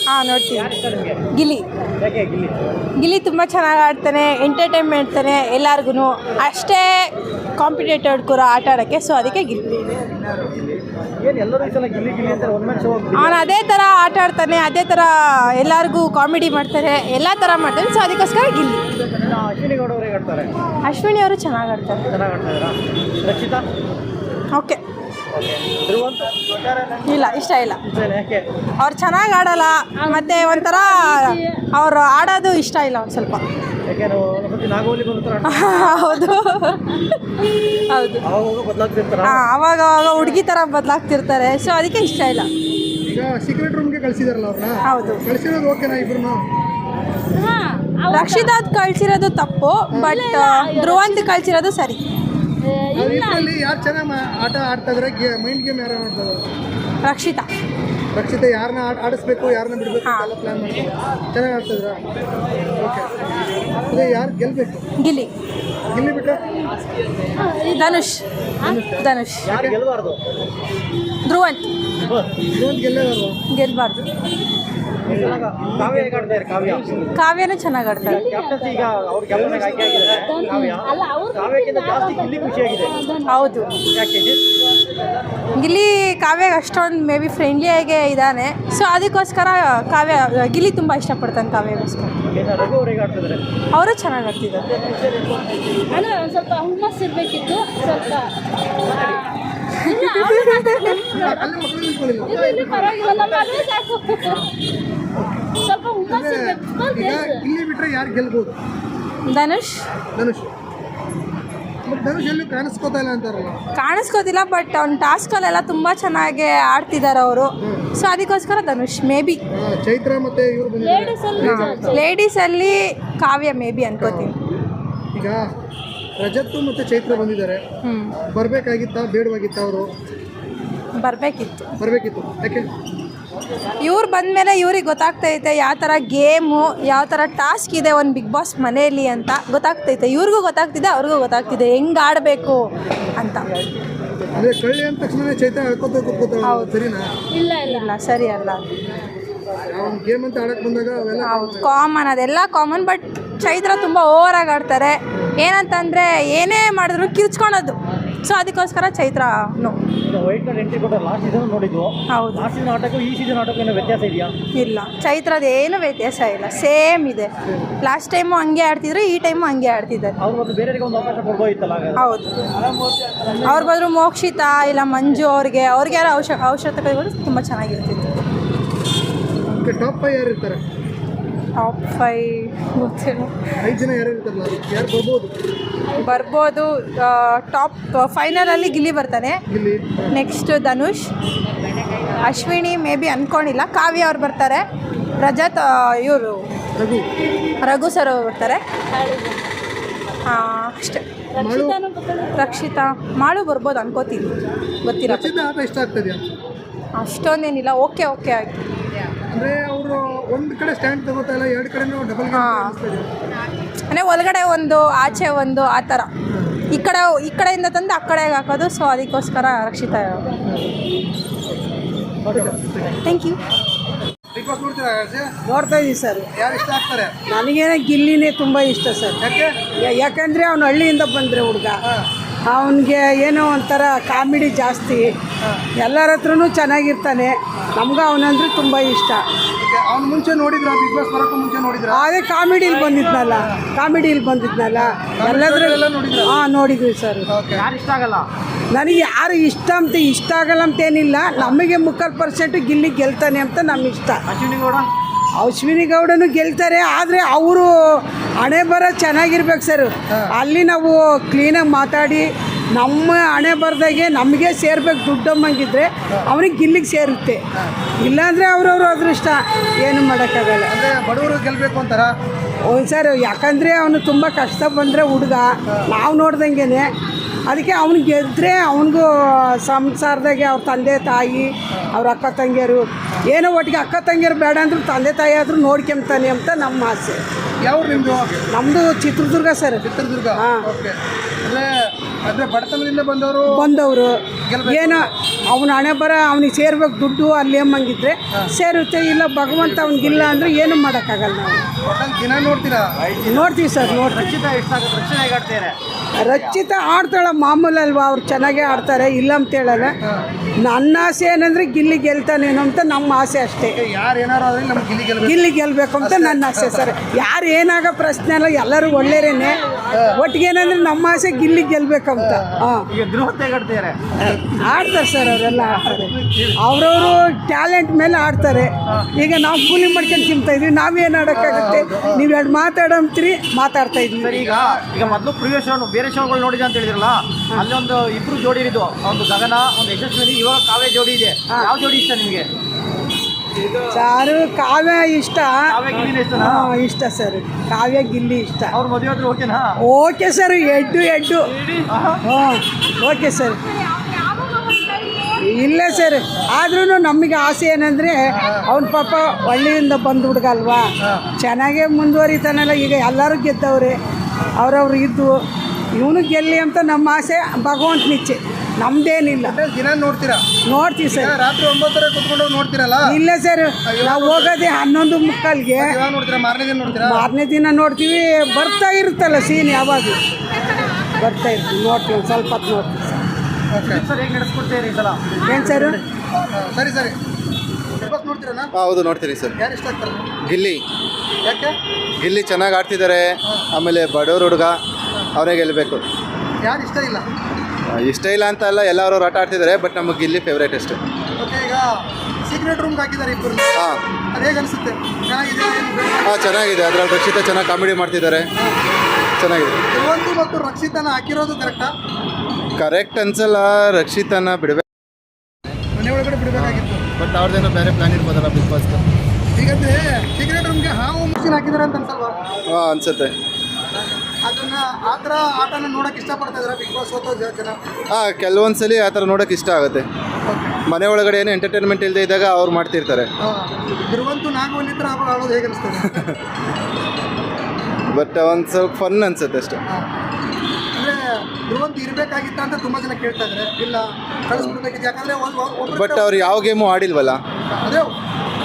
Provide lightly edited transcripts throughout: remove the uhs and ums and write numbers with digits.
ಹಾಂ ನೋಡ್ತೀವಿ. ಗಿಲ್ಲಿ ಗಿಲ್ಲಿ ತುಂಬ ಚೆನ್ನಾಗಿ ಆಡ್ತಾನೆ, ಎಂಟರ್ಟೈನ್ಮೆಂಟ್ ಮಾಡ್ತಾನೆ ಎಲ್ಲರಿಗೂ. ಅಷ್ಟೇ ಕಾಂಪಿಟೇಟರ್ ಕೂಡ ಆಟ ಆಡೋಕ್ಕೆ, ಸೊ ಅದಕ್ಕೆ ಗಿಲ್ಲಿ. ಅವನು ಅದೇ ಥರ ಆಟ ಆಡ್ತಾನೆ, ಅದೇ ಥರ ಎಲ್ಲರಿಗೂ ಕಾಮಿಡಿ ಮಾಡ್ತಾರೆ, ಎಲ್ಲ ಥರ ಮಾಡ್ತಾನೆ, ಸೊ ಅದಕ್ಕೋಸ್ಕರ ಗಿಲ್ಲಿ. ಅಶ್ವಿನಿ ಅವರು ಚೆನ್ನಾಗಿ ಆಡ್ತಾರೆ. ಓಕೆ, ಇಲ್ಲ ಇಷ್ಟ ಇಲ್ಲ. ಅವ್ರು ಚೆನ್ನಾಗಿ ಆಡಲ್ಲ, ಮತ್ತು ಒಂಥರ ಅವ್ರು ಆಡೋದು ಇಷ್ಟ ಇಲ್ಲ ಒಂದು ಸ್ವಲ್ಪ. ಹೌದು ಹೌದು, ಅವಾಗ ಅವಾಗ ಹುಡುಗಿ ಥರ ಬದಲಾಗ್ತಿರ್ತಾರೆ, ಸೊ ಅದಕ್ಕೆ ಇಷ್ಟ ಇಲ್ಲ. ಈಗ ಸೀಕ್ರೆಟ್ ರೂಮ್ಗೆ ಕಳಿಸಿದಾರಲ್ಲ ಅವ್ರನ್ನ, ಹೌದು. ಕಳಿಸಿರೋದು ಓಕೆನಾ ಇಬ್ರು? ರಕ್ಷಿತಾದ್ ಕಳಿಸಿರೋದು ತಪ್ಪು, ಬಟ್ ಧ್ರುವಂತ್ ಕಳಿಸಿರೋದು ಸರಿ. ಯಾರು ಚೆನ್ನಾಗಿ ಆಟ ಆಡ್ತಾ ಇದ್ರೆ ಮೈಂಡ್ ಗೇಮ್ ಯಾರು ಆಡ್ತಾರೆ? ರಕ್ಷಿತಾ ಯಾರನ್ನ ಆಡಿಸ್ಬೇಕು, ಯಾರನ್ನ ಬಿಡಬೇಕು ಎಲ್ಲ ಪ್ಲಾನ್ ಮಾಡ್ತಾರೆ. ಚೆನ್ನಾಗಿ ಆಡ್ತಿದ್ರ? ಓಕೆ, ಅದೇ ಯಾರು ಗೆಲ್ಲಬೇಕು? ಗಿಲ್ಲಿ ಬಿಟ್ಟರೆ ಧನುಷ್ ಧ್ರುವಂತ್ ಗೆಲ್ಲಬಾರ್ದು. ಕಾವ್ಯನೂ ಚೆನ್ನಾಗಿ ಆಡ್ತಾರೆ. ಹೌದು, ಗಿಲ್ಲಿ ಕಾವ್ಯಗೆ ಅಷ್ಟೊಂದು ಮೇ ಬಿ ಫ್ರೆಂಡ್ಲಿಯಾಗೆ ಇದ್ದಾನೆ, ಸೊ ಅದಕ್ಕೋಸ್ಕರ ಗಿಲ್ಲಿ ತುಂಬ ಇಷ್ಟಪಡ್ತಾನೆ ಕಾವ್ಯಗೋಸ್ಕರ. ಅವರು ಚೆನ್ನಾಗಿ ಆಡ್ತಿದ್ದಾರೆ. ಸ್ವಲ್ಪ ಹುಮ್ಮಸ್ ಇರಬೇಕಿತ್ತು, ಸ್ವಲ್ಪ ಇಲ್ಲಿ ಬಿಟ್ರೆ ಯಾರು ಗೆಲ್ಬಹುದು? ಧನುಷ್ ಎಲ್ಲೂ ಕಾಣಿಸ್ಕೋತಾ ಇಲ್ಲ ಅಂತಾರಲ್ಲ? ಕಾಣಿಸ್ಕೋತಿಲ್ಲ, ಬಟ್ ಅವ್ನ ಟಾಸ್ಕಲ್ಲೆಲ್ಲ ತುಂಬ ಚೆನ್ನಾಗಿ ಆಡ್ತಿದ್ದಾರೆ ಅವರು, ಸೊ ಅದಕ್ಕೋಸ್ಕರ ಧನುಷ್ ಮೇ ಬಿ. ಚೈತ್ರ ಮತ್ತೆ ಇವರು ಲೇಡೀಸಲ್ಲಿ ಕಾವ್ಯ ಮೇ ಬಿ ಅನ್ಕೋತೀನಿ. ಈಗ ರಜತ್ತು ಮತ್ತು ಚೈತ್ರ ಬಂದಿದ್ದಾರೆ, ಬರಬೇಕಾಗಿತ್ತಾ ಬೇಡವಾಗಿತ್ತಾ? ಅವರು ಬರಬೇಕಿತ್ತು. ಯಾಕೆ? ಇವ್ರು ಬಂದಮೇಲೆ ಇವ್ರಿಗೆ ಗೊತ್ತಾಗ್ತೈತೆ ಯಾವ ಥರ ಗೇಮು, ಯಾವ ಥರ ಟಾಸ್ಕ್ ಇದೆ ಒಂದು ಬಿಗ್ ಬಾಸ್ ಮನೆಯಲ್ಲಿ ಅಂತ ಗೊತ್ತಾಗ್ತೈತೆ. ಇವ್ರಿಗೂ ಗೊತ್ತಾಗ್ತಿದೆ, ಅವ್ರಿಗೂ ಗೊತ್ತಾಗ್ತಿದೆ ಹೆಂಗೆ ಆಡಬೇಕು ಅಂತ. ಅದೇ ಕಳ್ಳಿ ಅಂದ ತಕ್ಷಣ ಚೈತ್ರ ಹೇಳ್ಕೊತ ಹೌದು. ಇಲ್ಲ ಸರಿ ಅಲ್ಲ. ಗೇಮ್ ಅಂತ ಆಡಕ್ಕೆ ಬಂದಾಗ ಅವೆಲ್ಲ ಹೌದು, ಕಾಮನ್, ಅದೆಲ್ಲ ಕಾಮನ್. ಬಟ್ ಚೈತ್ರ ತುಂಬ ಓವರಾಗಿ ಆಡ್ತಾರೆ. ಏನಂತಂದರೆ ಏನೇ ಮಾಡಿದ್ರು ಕಿರ್ಚ್ಕೊಳೋದು, ಸೊ ಅದಕ್ಕೋಸ್ಕರ ಚೈತ್ರ ಹೌದು. ಇಲ್ಲ, ಚೈತ್ರದ ಏನು ವ್ಯತ್ಯಾಸ ಇಲ್ಲ, ಸೇಮ್ ಇದೆ. ಲಾಸ್ಟ್ ಟೈಮು ಹಂಗೆ ಆಡ್ತಿದ್ರು, ಈ ಟೈಮು ಹಂಗೆ ಆಡ್ತಿದ್ದಾರೆ. ಹೌದು, ಅವ್ರ ಬದಲು ಮೋಕ್ಷಿತಾ ಇಲ್ಲ ಮಂಜು ಅವ್ರಿಗೆ ಯಾರು ಅವಶ್ಯಕತೆಗಳು ತುಂಬ ಚೆನ್ನಾಗಿರ್ತಿತ್ತು. ಟಾಪ್ 5 ಯಾರು ಇರ್ತಾರೆ? ಟಾಪ್ 5 ಗೊತ್ತಿಲ್ಲ. 5 ಜನ ಯಾರು ಇರ್ತಾರಲ್ಲ, ಯಾರು ಬರ್ಬೋದು. ಟಾಪ್ ಫೈನಲಲ್ಲಿ ಗಿಲ್ಲಿ ಬರ್ತಾನೆ. Next Dhanush, Ashwini may be ಅಂದ್ಕೊಂಡಿಲ್ಲ. ಕಾವ್ಯ ಅವ್ರು ಬರ್ತಾರೆ. ರಜತ್, ಇವರು ರಘು ಸರ್ ಅವ್ರು ಬರ್ತಾರೆ. ಅಷ್ಟೇ. ರಕ್ಷಿತಾ ಮಾಳು ಬರ್ಬೋದು ಅನ್ಕೋತೀನಿ, ಗೊತ್ತಿಲ್ಲ. ಇಷ್ಟ ಆಗ್ತದೆಯಾ? ಅಷ್ಟೊಂದೇನಿಲ್ಲ, ಓಕೆ ಆಯಿತು. ಅಂದರೆ ಅವರು ಒಂದು ಕಡೆ ಸ್ಟ್ಯಾಂಡ್ ತಗೋತಾ ಇಲ್ಲ, ಎರಡು ಕಡೆನೂ ಡಬಲ್. ಅಂದರೆ ಒಳಗಡೆ ಒಂದು ಆಚೆ ಒಂದು ಆ ಥರ, ಈ ಕಡೆಯಿಂದ ತಂದು ಆ ಕಡೆಗೆ ಹಾಕೋದು, ಸೊ ಅದಕ್ಕೋಸ್ಕರ ರಕ್ಷಿತಾ. Thank you. ನೋಡ್ತಾ ಇದ್ದೀವಿ ಸರ್. ಯಾರು ಇಷ್ಟ ಆಗ್ತಾರೆ? ನನಗೇನೆ ಗಿಲ್ಲಿನೇ ತುಂಬ ಇಷ್ಟ ಸರ್. ಯಾಕಂದರೆ ಅವನು ಹಳ್ಳಿಯಿಂದ ಬಂದರೆ ಹುಡುಗ, ಅವನಿಗೆ ಏನೋ ಒಂಥರ ಕಾಮಿಡಿ ಜಾಸ್ತಿ, ಎಲ್ಲರ ಹತ್ರನೂ ಚೆನ್ನಾಗಿರ್ತಾನೆ. ನಮ್ಗೆ ಅವನಂದ್ರೆ ತುಂಬ ಇಷ್ಟ. ಅವ್ನು ಮುಂಚೆ ನೋಡಿದ್ರ? ಬಿಗ್ ಬಾಸ್ ಬರೋಕ್ಕೂ ಮುಂಚೆ ನೋಡಿದ್ರ? ಅದೇ ಕಾಮಿಡಿಲಿ ಬಂದಿದ್ನಲ್ಲ ಎಲ್ಲದ್ರಲ್ಲ ನೋಡಿದ್ರು. ನೋಡಿದ್ವಿ ಸರ್. ಯಾರು ಇಷ್ಟ ಆಗಲ್ಲ? ನನಗೆ ಯಾರು ಇಷ್ಟ ಆಗಲ್ಲ ಅಂತೇನಿಲ್ಲ, ನಮಗೆ 3% ಗಿಲ್ಲಿ ಗೆಲ್ತಾನೆ ಅಂತ ನಮ್ಮ ಇಷ್ಟ. ಅಶ್ವಿನಿ ಗೌಡನು ಗೆಲ್ತಾರೆ, ಆದರೆ ಅವರು ಹಣೆ ಬರ ಚೆನ್ನಾಗಿರ್ಬೇಕು ಸರ್. ಅಲ್ಲಿ ನಾವು ಕ್ಲೀನಾಗಿ ಮಾತಾಡಿ ನಮ್ಮ ಹಣೆ ಬರದಾಗೆ ನಮಗೆ ಸೇರ್ಬೇಕು ದುಡ್ಡಮ್ಮಂಗಿದ್ರೆ ಅವನಿಗೆ ಗಿಲ್ಲಿಗೆ ಸೇರುತ್ತೆ. ಇಲ್ಲಾಂದರೆ ಅವ್ರವ್ರು ಅದೃಷ್ಟ, ಏನು ಮಾಡೋಕ್ಕಾಗಲ್ಲ. ಅಂದರೆ ಬಡವರು ಗೆಲ್ಲಬೇಕು ಅಂತಾರ? ಹೌದು ಸರ್, ಯಾಕಂದರೆ ಅವನು ತುಂಬ ಕಷ್ಟ ಬಂದರೆ ಹುಡುಗ, ನಾವು ನೋಡ್ದಂಗೆ. ಅದಕ್ಕೆ ಅವ್ನು ಗೆದ್ದರೆ ಅವನಿಗೂ ಸಂಸಾರದಾಗೆ ಅವ್ರ ತಂದೆ ತಾಯಿ, ಅವ್ರ ಅಕ್ಕ ತಂಗಿಯರು, ಏನೋ ಒಟ್ಟಿಗೆ ಅಕ್ಕ ತಂಗಿಯರು ಬೇಡ ಅಂದರೂ ತಂದೆ ತಾಯಿ ಆದರೂ ನೋಡ್ಕೊಂತಾನೆ ಅಂತ ನಮ್ಮ ಆಸೆ. ಯಾವ ನಿಮ್ಮದು? ನಮ್ಮದು ಚಿತ್ರದುರ್ಗ ಸರ್. ಚಿತ್ರದುರ್ಗ. ಹಾಂ. ಓಕೆ. ಅಂದರೆ ಅಂದ್ರೆ ಬಡತನದಿಂದ ಬಂದವರು ಏನೋ ಅವನ ಹಣೆ ಬರ ಅವ್ನಿಗೆ ಸೇರ್ಬೇಕು ದುಡ್ಡು ಅಲ್ಲಿ ಎಂಬಂಗಿದ್ರೆ ಸೇರುತ್ತೆ, ಇಲ್ಲ ಭಗವಂತ ಅವ್ನಿಗಿಲ್ಲ ಅಂದರೆ ಏನು ಮಾಡೋಕ್ಕಾಗಲ್ಲ. ನಾವು ದಿನ ನೋಡ್ತೀರಾ? ನೋಡ್ತೀವಿ ಸರ್, ನೋಡ್ತೀವಿ. ರಚಿತಾ ಆಡ್ತಾಳೆ ಮಾಮೂಲಿ ಅಲ್ವಾ, ಅವ್ರು ಚೆನ್ನಾಗೇ ಆಡ್ತಾರೆ, ಇಲ್ಲ ಅಂತ ಹೇಳಲ್ಲ. ನನ್ನ ಆಸೆ ಏನಂದರೆ ಗಿಲ್ಲಿ ಗೆಲ್ತಾನೇನೋ ಅಂತ ನಮ್ಮ ಆಸೆ ಅಷ್ಟೇ. ಯಾರು ಏನಾರು ಆದ್ರೆ ನಮ್ಗೆ ಗಿಲ್ಲಿ ಗೆಲ್ಬೇಕು ಅಂತ ನನ್ನ ಆಸೆ ಸರ್. ಯಾರು ಏನಾಗೋ ಪ್ರಶ್ನೆ ಅಲ್ಲ, ಎಲ್ಲರೂ ಒಳ್ಳೆಯರೇನೆ. ಒಟ್ಟಿಗೆ ಏನಂದ್ರೆ ನಮ್ಮ ಆಸೆ ಗಿಲ್ಲಿ ಗೆಲ್ಬೇಕಂತ. ಹಾಂ, ಆಡ್ತಾರೆ ಸರ್, ಅವರೆಲ್ಲ ಆಡ್ತಾರೆ. ಅವ್ರವರು ಟ್ಯಾಲೆಂಟ್ ಮೇಲೆ ಆಡ್ತಾರೆ. ಈಗ ನಾವು ಕೂಲಿ ಮಾಡ್ಕೊಂಡು ತಿಂತಾಯಿದ್ವಿ, ನಾವೇನು ಆಡೋಕ್ಕಾಗುತ್ತೆ? ನೀವು ಎರಡು ಮಾತಾಡಂತೀರಿ, ಮಾತಾಡ್ತಾ ಇದ್ವಿ. ಈಗ ಮೊದಲು ಪ್ರಿವಿಯಸ್ ಶೋ ಬೇರೆ ಶೋಗಳು ನೋಡಿದೆ ಅಂತ ಹೇಳಿದ್ರಲ್ಲ, ಅಲ್ಲಿ ಒಂದು ಇಬ್ರು ಜೋಡಿ ಇದ್ದು, ಒಂದು ಗಗನ, ಒಂದು ಯಶಸ್ವಿನಿ, ಇವಾಗ ಕಾವ್ಯ ಜೋಡಿ ಇದೆ. ಯಾವ ಜೋಡಿ ಇಷ್ಟ ನಿಮಗೆ? ಸಾರು ಕಾವ್ಯ ಇಷ್ಟ. ಕಾವ್ಯ ಗಿಲ್ಲಿನೇ ಇಷ್ಟನಾ? ಇಷ್ಟ ಸರ್, ಕಾವ್ಯ ಗಿಲ್ಲಿ ಇಷ್ಟ. ಅವ್ರ ಮದುವೆ ಆದ್ರೂ ಓಕೆನಾ? ಓಕೆ ಸರ್, ಎಡ್ಡು ಹಾಂ, ಓಕೆ ಸರ್. ಇಲ್ಲ ಸರ್, ಆದ್ರೂ ನಮಗೆ ಆಸೆ ಏನಂದರೆ ಅವ್ನ ಪಾಪ ಹಳ್ಳಿಯಿಂದ ಬಂದು ಹುಡುಗ ಅಲ್ವಾ, ಚೆನ್ನಾಗೇ ಮುಂದುವರಿತಾನಲ್ಲ. ಈಗ ಎಲ್ಲರೂ ಗೆದ್ದವ್ರೆ, ಅವ್ರವ್ರು ಇದ್ದು, ಇವನು ಗೆಲ್ಲಿ ಅಂತ ನಮ್ಮ ಆಸೆ. ಭಗವಂತನ ಇಚ್ಛೆ, ನಮ್ದೇನಿಲ್ಲ. ದಿನ ನೋಡ್ತೀರಾ? ನೋಡ್ತೀವಿ ಸರ್. ರಾತ್ರಿ 9:00 ಕುತ್ಕೊಂಡು ನೋಡ್ತೀರಲ್ಲ? ಇಲ್ಲ ಸರ್, ನಾವು ಹೋಗೋದೇ 11:45ಗೆ. ಯಾವಾಗ ನೋಡ್ತೀರಾ? ಮಾರನೇ ದಿನ ನೋಡ್ತೀರಾ? ಮಾರನೇ ದಿನ ನೋಡ್ತೀವಿ. ಬರ್ತಾ ಇರುತ್ತಲ್ಲ ಸೀನ್, ಯಾವಾಗ ಬರ್ತಾ ಇರ್ತೀವಿ, ನೋಡ್ತೀವಿ. ಒಂದು ಸ್ವಲ್ಪ ಹೊತ್ತು ನೋಡ್ತೀವಿ ಸರ್. ಓಕೆ ಸರ್, ಹೇಗೆ ನಡೆಸ್ಕೊಡ್ತೀರಿ ಈ ಸಲ? ಏನು ಸರ್? ಸರಿ ಸರಿ. ಬಿಗ್ ಬಾಸ್ ನೋಡ್ತೀರಣ್ಣ? ಹೌದು, ನೋಡ್ತೀನಿ ಸರ್. ಯಾರು ಇಷ್ಟ ಆಗ್ತಾರೆ? ಗಿಲ್ಲಿ ಯಾಕೆ? ಗಿಲ್ಲಿ ಚೆನ್ನಾಗಿ ಆಡ್ತಿದ್ದಾರೆ. ಆಮೇಲೆ ಬಡವ್ರ ಹುಡುಗ, ಅವರೇ ಗೆಲ್ಲಬೇಕು. ಯಾರು ಇಷ್ಟ ಇಲ್ಲ? ಇಷ್ಟ ಇಲ್ಲ ಅಂತ ಅಲ್ಲ, ಎಲ್ಲರೂ ಆಟ ಆಡ್ತಿದ್ದಾರೆ, ಬಟ್ ನಮಗೆ ಗಿಲ್ಲಿ ಫೇವ್ರೇಟ್ ಅಷ್ಟೇ. ಓಕೆ, ಈಗ ಸೀಕ್ರೆಟ್ ರೂಮ್ಗೆ ಹಾಕಿದ್ದಾರೆ ಇಬ್ಬರು. ಹಾಂ ಅದು ಹೇಗೆ ಅನಿಸುತ್ತೆ? ಚೆನ್ನಾಗಿದೆ? ಹಾಂ, ಚೆನ್ನಾಗಿದೆ. ಅದರಲ್ಲಿ ರಕ್ಷಿತಾ ಚೆನ್ನಾಗಿ ಕಾಮಿಡಿ ಮಾಡ್ತಿದ್ದಾರೆ, ಚೆನ್ನಾಗಿದೆ. ಧ್ರುವಂತು ಮತ್ತು ರಕ್ಷಿತನ ಹಾಕಿರೋದು ಕರೆಕ್ಟಾ? ಕರೆಕ್ಟ್ ಅನ್ಸಲ್ಲ, ರಕ್ಷಿತಾನ ಬಿಡಬೇಕು. ಮನೆ ಒಳಗಡೆ ಬಿಡಬೇಕಾಗಿತ್ತು. ಬಟ್ ಅವ್ರದ್ದೇನೋ ಬೇರೆ ಪ್ಲ್ಯಾನ್ ಇರ್ಬೋದಲ್ಲ ಬಿಗ್ ಬಾಸ್. ಹೀಗಂದ್ರೆ ಸೀಕ್ರೆಟ್ ರೂಮ್ಗೆ ಹಾವು ಮುಚ್ಚಿನ ಹಾಕಿದ್ದಾರೆ ಅಂತ ಅನ್ಸಲ್ವಾ? ಹಾಂ, ಅನ್ಸುತ್ತೆ. ಅದನ್ನ ಆ ಥರ ಆಟನ ನೋಡೋಕೆ ಇಷ್ಟಪಡ್ತಾ ಇದ್ದಾರೆ ಬಿಗ್ ಬಾಸ್ ಸೋತೋ ಜನ? ಹಾಂ, ಕೆಲವೊಂದು ಸಲ ಆ ಥರ ನೋಡೋಕೆ ಇಷ್ಟ ಆಗುತ್ತೆ. ಮನೆ ಒಳಗಡೆ ಏನು ಎಂಟರ್ಟೈನ್ಮೆಂಟ್ ಇಲ್ಲದೆ ಇದ್ದಾಗ ಅವ್ರು ಮಾಡ್ತಿರ್ತಾರೆ. ಧ್ರುವಂತು ನಾಗವನ್ನಿತ್ರ ಆಡೋದು ಹೇಗೆ ಅನಿಸ್ತದೆ? ಬಟ್ ಒಂದು ಸ್ವಲ್ಪ ಫನ್ ಅನ್ಸುತ್ತೆ ಅಷ್ಟೇ. ಅಂದರೆ ಧ್ರುವಂತು ಇರಬೇಕಾಗಿತ್ತ ಅಂತ ತುಂಬ ಜನ ಕೇಳ್ತಾ ಇದ್ದಾರೆ. ಇಲ್ಲ, ಕಳಿಸ್ಬಿಡ್ಬೇಕಿತ್ತು. ಯಾಕಂದರೆ ಬಟ್ ಅವ್ರು ಯಾವ ಗೇಮು ಆಡಿಲ್ವಲ್ಲ. ಅದೇ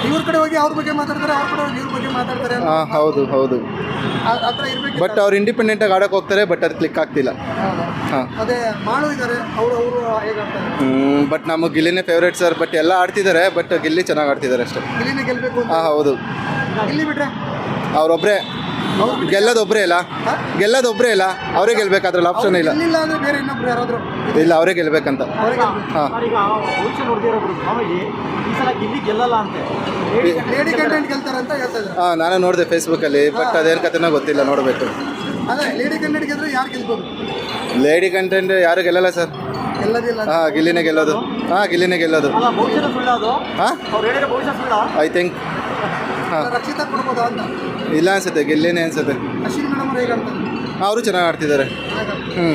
ಇವ್ರ ಕಡೆ ಹೋಗಿ ಅವ್ರ ಬಗ್ಗೆ ಮಾತಾಡ್ತಾರೆ, ಅವ್ರ ಕಡೆ ಹೋಗಿ ಇವ್ರ ಬಗ್ಗೆ ಮಾತಾಡ್ತಾರೆ. ಹಾಂ, ಹೌದು ಹೌದು. ಆ ಥರ ಇರಬೇಕು. ಬಟ್ ಅವ್ರು ಇಂಡಿಪೆಂಡೆಂಟಾಗಿ ಆಡೋಕೆ ಹೋಗ್ತಾರೆ, ಬಟ್ ಅದು ಕ್ಲಿಕ್ ಆಗ್ತಿಲ್ಲ. ಹಾಂ, ಅದೇ ಮಾಡು ಇದ್ದಾರೆ ಅವರು ಹೇಗಾಗ್ತಾರೆ. ಬಟ್ ನಮಗೆ ಗಿಲ್ಲಿನೇ ಫೇವ್ರೇಟ್ ಸರ್. ಬಟ್ ಎಲ್ಲ ಆಡ್ತಿದ್ದಾರೆ, ಬಟ್ ಗಿಲ್ಲಿ ಚೆನ್ನಾಗಿ ಆಡ್ತಿದ್ದಾರೆ ಅಷ್ಟೇ. ಗಿಲ್ಲಿನೇ ಗೆಲ್ಲಬೇಕು ಅಂತ. ಹಾಂ, ಹೌದು. ಗಿಲ್ಲಿ ಬಿಟ್ರೆ ಅವರೊಬ್ಬರೇ ಗೆಲ್ಲೋದೊಬ್ಬರೇ ಇಲ್ಲ, ಅವರೇ ಗೆಲ್ಬೇಕು. ಅದ್ರಲ್ಲಿ ಆಪ್ಷನ್ ಇಲ್ಲ. ಗಿಲ್ಲಿಲ್ಲ ಅಂದರೆ ಬೇರೆ ಇನ್ನೊಬ್ರು ಯಾರಾದರೂ ಇಲ್ಲ, ಅವರೇ ಗೆಲ್ಬೇಕಂತ. ಅವ್ರಿಗೆ ಹಾಂ, ಈಗ ಭವಿಷ್ಯ ನೋಡ್ದಿರೋಬ್ರು ಸ್ವಾಮೀಜಿ ಈ ಸಲ ಗಿಲ್ಲಿ ಗೆಲ್ಲಲ್ಲ ಅಂತೆ. ಲೇಡಿ ಕಂಟೆಂಟ್ ಗೆಲ್ತಾರೆ ಅಂತ ಹೇಳ್ತಾ ಇದ್ದಾರೆ. ಹಾಂ, ನಾನು ನೋಡಿದೆ ಫೇಸ್ಬುಕ್ಕಲ್ಲಿ, ಬಟ್ ಅದೇನು ಕತೆನೋ ಗೊತ್ತಿಲ್ಲ, ನೋಡಬೇಕು. ಅದೇ ಲೇಡಿ ಕಂಟೆಂಟ್ ಗೆದ್ರೆ ಯಾರು ಗೆಲ್ಬೋದು? ಲೇಡಿ ಕಂಟೆಂಟ್ ಯಾರು ಗೆಲ್ಲಲ್ಲ ಸರ್. ಗೆಲ್ಲದಿಲ್ಲ. ಹಾಂ, ಗಿಲ್ಲಿನೇ ಗೆಲ್ಲೋದು. ಹಾಂ, ಗಿಲ್ಲಿನೇ ಗೆಲ್ಲೋದು. ಅಲ್ಲ, ಭವಿಷ್ಯದ ಸುಳ್ಳ ಅದು? ಹಾಂ, ಅವ್ರು ಹೇಳಿರೋ ಭವಿಷ್ಯ ಸುಳ್ಳ? I think. ಹಾಂ, ರಕ್ಷಿತಾ ಕೊಡ್ಬೋದಾ ಅಂತ? ಇಲ್ಲ ಅನ್ಸುತ್ತೆ, ಗಿಲ್ಲಿನೇ ಅನ್ಸುತ್ತೆ. ಅಶ್ವಿನಿ ಮೇಡಮ್ ಅವ್ರು ಹೇಗೆ ಅಂತಾರೆ? ಅವರು ಚೆನ್ನಾಗಿ ಆಡ್ತಿದ್ದಾರೆ. ಹ್ಞೂ,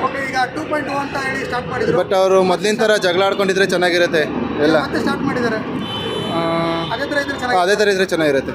ಓಕೆ, ಈಗ 2.2 ಅಂತ ಹೇಳಿ ಸ್ಟಾರ್ಟ್ ಮಾಡಿದ್ರು. ಬಟ್ ಅವರು ಮೊದಲಿನ ಥರ ಜಗಳ ಆಡ್ಕೊಂಡಿದ್ರೆ ಚೆನ್ನಾಗಿರುತ್ತೆ ಎಲ್ಲ. ಮತ್ತೆ ಸ್ಟಾರ್ಟ್ ಮಾಡಿದ್ದಾರೆ. ಅದೇ ಥರ ಇದ್ರೆ ಅದೇ ಥರ ಇದ್ರೆ ಚೆನ್ನಾಗಿರುತ್ತೆ.